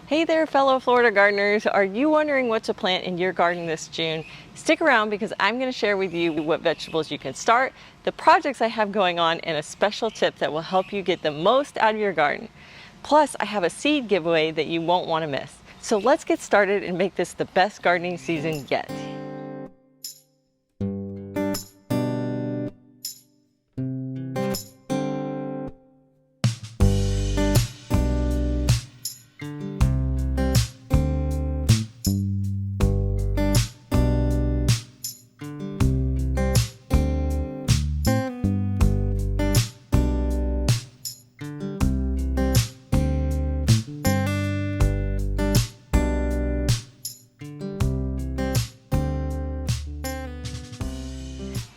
Hey there, fellow Florida gardeners. Are you wondering what to plant in your garden this June? Stick around because I'm going to share with you what vegetables you can start, the projects I have going on, and a special tip that will help you get the most out of your garden. Plus, I have a seed giveaway that you won't want to miss. So let's get started and make this the best gardening season yet.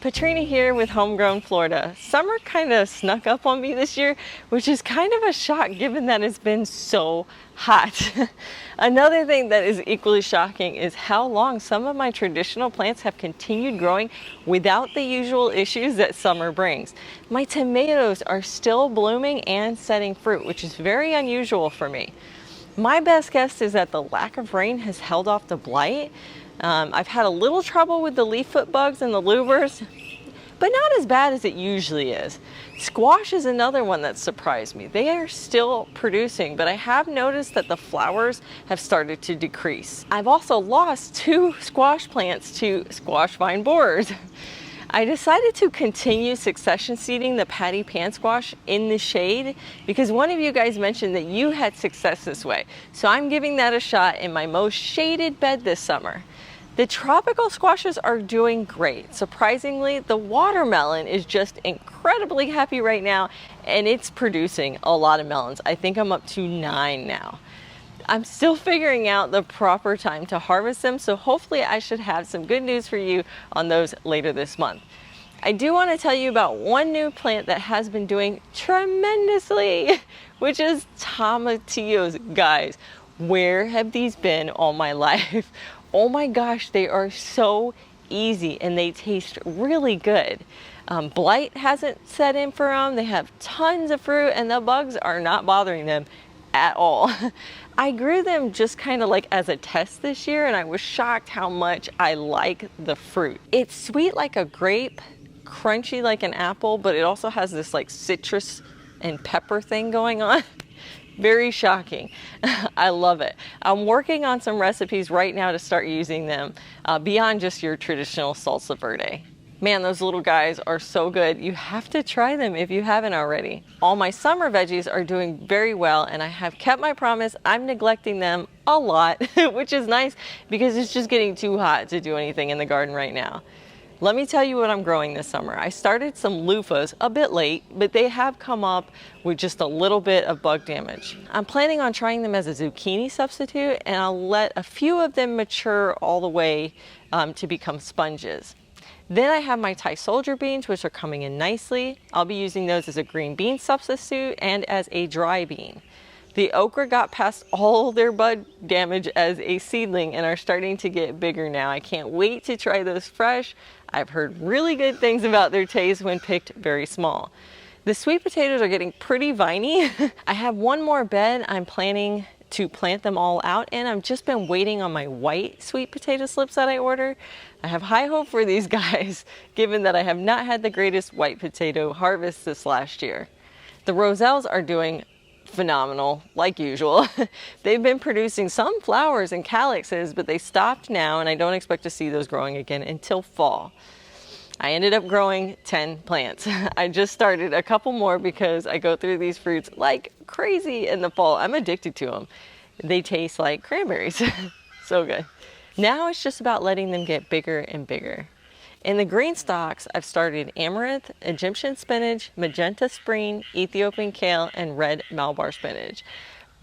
Patrina here with Homegrown Florida. Summer kind of snuck up on me this year, which is kind of a shock given that it's been so hot. Another thing that is equally shocking is how long some of my traditional plants have continued growing without the usual issues that summer brings. My tomatoes are still blooming and setting fruit, which is very unusual for me. My best guess is that the lack of rain has held off the blight. I've had a little trouble with the leaf foot bugs and the lubers, but not as bad as it usually is. Squash is another one that surprised me. They are still producing, but I have noticed that the flowers have started to decrease. I've also lost 2 squash plants to squash vine borers. I decided to continue succession seeding the patty pan squash in the shade because one of you guys mentioned that you had success this way. So I'm giving that a shot in my most shaded bed this summer. The tropical squashes are doing great. Surprisingly, the watermelon is just incredibly happy right now and it's producing a lot of melons. I think I'm up to 9 now. I'm still figuring out the proper time to harvest them, so hopefully I should have some good news for you on those later this month. I do want to tell you about one new plant that has been doing tremendously, which is tomatillos. Guys, where have these been all my life? Oh my gosh, they are so easy and they taste really good. Blight hasn't set in for them. They have tons of fruit and the bugs are not bothering them at all. I grew them just kind of like as a test this year and I was shocked how much I like the fruit. It's sweet like a grape, crunchy like an apple, but it also has this like citrus and pepper thing going on. Very shocking. I love it. I'm working on some recipes right now to start using them beyond just your traditional salsa verde. Man, those little guys are so good. You have to try them if you haven't already. All my summer veggies are doing very well and I have kept my promise. I'm neglecting them a lot, which is nice because it's just getting too hot to do anything in the garden right now. Let me tell you what I'm growing this summer. I started some loofahs a bit late, but they have come up with just a little bit of bug damage. I'm planning on trying them as a zucchini substitute and I'll let a few of them mature all the way to become sponges. Then I have my Thai soldier beans, which are coming in nicely. I'll be using those as a green bean substitute and as a dry bean. The okra got past all their bud damage as a seedling and are starting to get bigger now. I can't wait to try those fresh. I've heard really good things about their taste when picked very small. The sweet potatoes are getting pretty viney. I have one more bed I'm planning to plant them all out in. I've just been waiting on my white sweet potato slips that I ordered. I have high hope for these guys, given that I have not had the greatest white potato harvest this last year. The roselles are doing phenomenal, like usual. They've been producing some flowers and calyxes, but they stopped now and I don't expect to see those growing again until fall. I ended up growing 10 plants. I just started a couple more because I go through these fruits like crazy in the fall. I'm addicted to them. They taste like cranberries. So good. Now it's just about letting them get bigger and bigger. In the green stalks, I've started amaranth, Egyptian spinach, magenta spring, Ethiopian kale, and red Malabar spinach.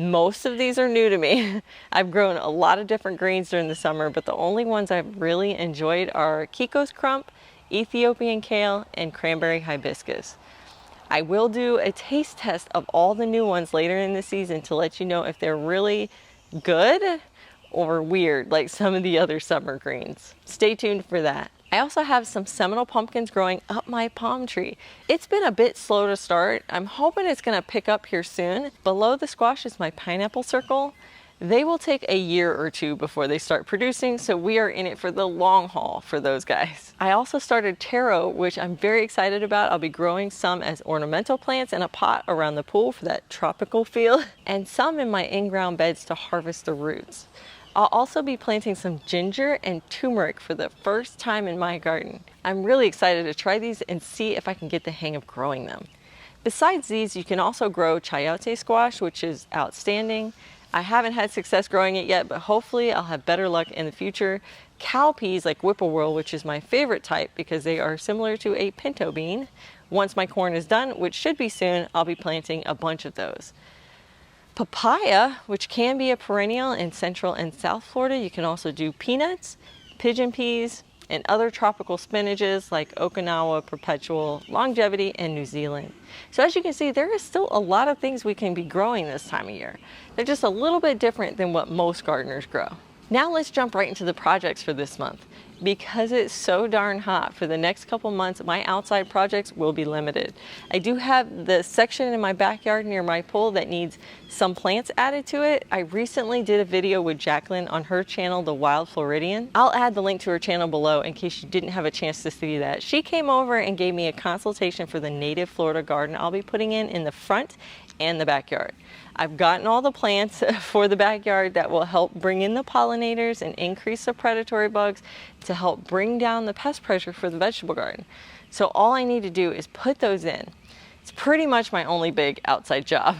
Most of these are new to me. I've grown a lot of different greens during the summer, but the only ones I've really enjoyed are Kiko's crump, Ethiopian kale, and cranberry hibiscus. I will do a taste test of all the new ones later in the season to let you know if they're really good or weird like some of the other summer greens. Stay tuned for that. I also have some Seminole pumpkins growing up my palm tree. It's been a bit slow to start. I'm hoping it's gonna pick up here soon. Below the squash is my pineapple circle. They will take a year or two before they start producing, so we are in it for the long haul for those guys. I also started taro, which I'm very excited about. I'll be growing some as ornamental plants in a pot around the pool for that tropical feel, and some in my in-ground beds to harvest the roots. I'll also be planting some ginger and turmeric for the first time in my garden. I'm really excited to try these and see if I can get the hang of growing them. Besides these, you can also grow chayote squash, which is outstanding. I haven't had success growing it yet, but hopefully I'll have better luck in the future. Cowpeas like whippoorwill, which is my favorite type because they are similar to a pinto bean. Once my corn is done, which should be soon, I'll be planting a bunch of those. Papaya, which can be a perennial in Central and South Florida. You can also do peanuts, pigeon peas, and other tropical spinaches like Okinawa, Perpetual, Longevity, and New Zealand. So as you can see, there is still a lot of things we can be growing this time of year. They're just a little bit different than what most gardeners grow. Now let's jump right into the projects for this month. Because it's so darn hot, for the next couple months, my outside projects will be limited. I do have the section in my backyard near my pool that needs some plants added to it. I recently did a video with Jacqueline on her channel, The Wild Floridian. I'll add the link to her channel below in case you didn't have a chance to see that. She came over and gave me a consultation for the native Florida garden I'll be putting in the front and the backyard. I've gotten all the plants for the backyard that will help bring in the pollinators and increase the predatory bugs to help bring down the pest pressure for the vegetable garden. So all I need to do is put those in. It's pretty much my only big outside job.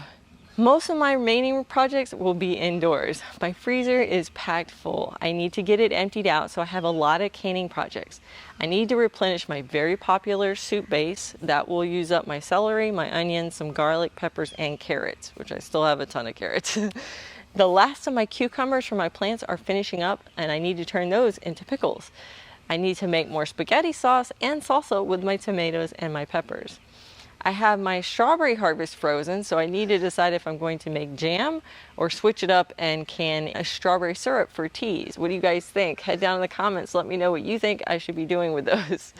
Most of my remaining projects will be indoors. My freezer is packed full. I need to get it emptied out, so I have a lot of canning projects. I need to replenish my very popular soup base. That will use up my celery, my onions, some garlic, peppers, and carrots, which I still have a ton of carrots. The last of my cucumbers from my plants are finishing up, and I need to turn those into pickles. I need to make more spaghetti sauce and salsa with my tomatoes and my peppers. I have my strawberry harvest frozen, so I need to decide if I'm going to make jam or switch it up and can a strawberry syrup for teas. What do you guys think? Head down in the comments, let me know what you think I should be doing with those.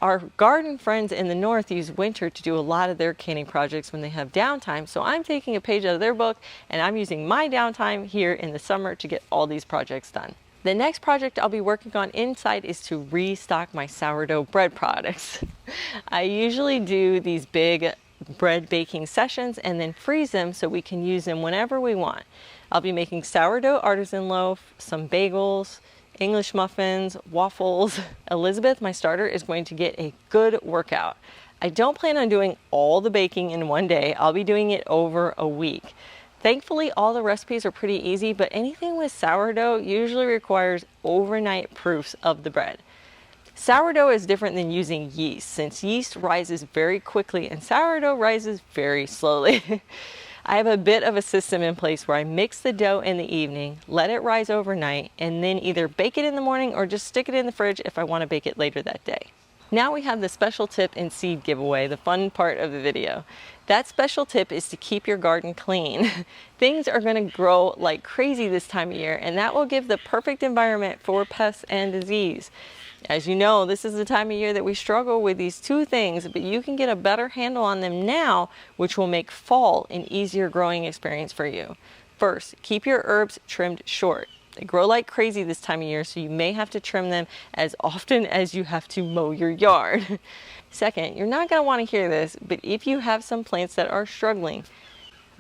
Our garden friends in the north use winter to do a lot of their canning projects when they have downtime, so I'm taking a page out of their book and I'm using my downtime here in the summer to get all these projects done. The next project I'll be working on inside is to restock my sourdough bread products. I usually do these big bread baking sessions and then freeze them so we can use them whenever we want. I'll be making sourdough artisan loaf, some bagels, English muffins, waffles. Elizabeth, my starter, is going to get a good workout. I don't plan on doing all the baking in one day. I'll be doing it over a week. Thankfully, all the recipes are pretty easy, but anything with sourdough usually requires overnight proofs of the bread. Sourdough is different than using yeast, since yeast rises very quickly and sourdough rises very slowly. I have a bit of a system in place where I mix the dough in the evening, let it rise overnight, and then either bake it in the morning or just stick it in the fridge if I want to bake it later that day. Now we have the special tip and seed giveaway, the fun part of the video. That special tip is to keep your garden clean. Things are going to grow like crazy this time of year, and that will give the perfect environment for pests and disease. As you know, this is the time of year that we struggle with these two things, but you can get a better handle on them now, which will make fall an easier growing experience for you. First, keep your herbs trimmed short. They grow like crazy this time of year, so you may have to trim them as often as you have to mow your yard. Second, you're not going to want to hear this, but if you have some plants that are struggling,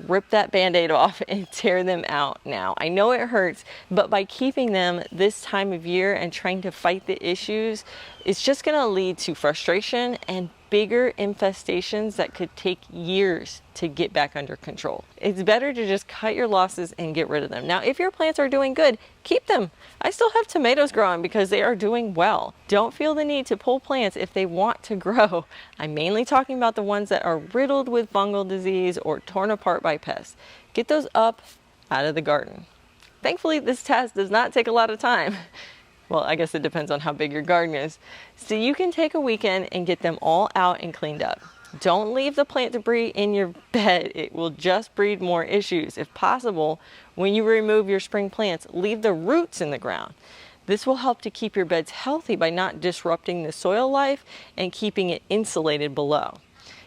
rip that band-aid off and tear them out now. I know it hurts, but by keeping them this time of year and trying to fight the issues, it's just going to lead to frustration and bigger infestations that could take years to get back under control. It's better to just cut your losses and get rid of them. Now, if your plants are doing good, keep them. I still have tomatoes growing because they are doing well. Don't feel the need to pull plants if they want to grow. I'm mainly talking about the ones that are riddled with fungal disease or torn apart by pests. Get those up out of the garden. Thankfully, this task does not take a lot of time. Well, I guess it depends on how big your garden is. So you can take a weekend and get them all out and cleaned up. Don't leave the plant debris in your bed. It will just breed more issues. If possible, when you remove your spring plants, leave the roots in the ground. This will help to keep your beds healthy by not disrupting the soil life and keeping it insulated below.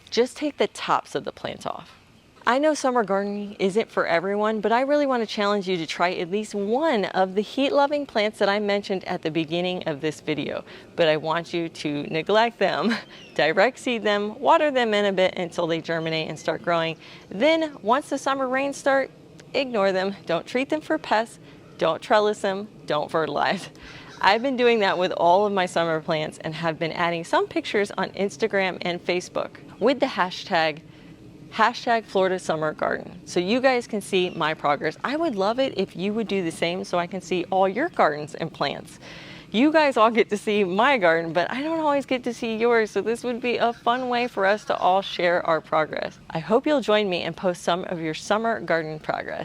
Just take the tops of the plants off. I know summer gardening isn't for everyone, but I really want to challenge you to try at least one of the heat-loving plants that I mentioned at the beginning of this video. But I want you to neglect them, direct seed them, water them in a bit until they germinate and start growing. Then once the summer rains start, ignore them. Don't treat them for pests, don't trellis them, don't fertilize. I've been doing that with all of my summer plants and have been adding some pictures on Instagram and Facebook with the hashtag Florida Summer Garden, so you guys can see my progress. I would love it if you would do the same so I can see all your gardens and plants. You guys all get to see my garden, but I don't always get to see yours, so this would be a fun way for us to all share our progress. I hope you'll join me and post some of your summer garden progress.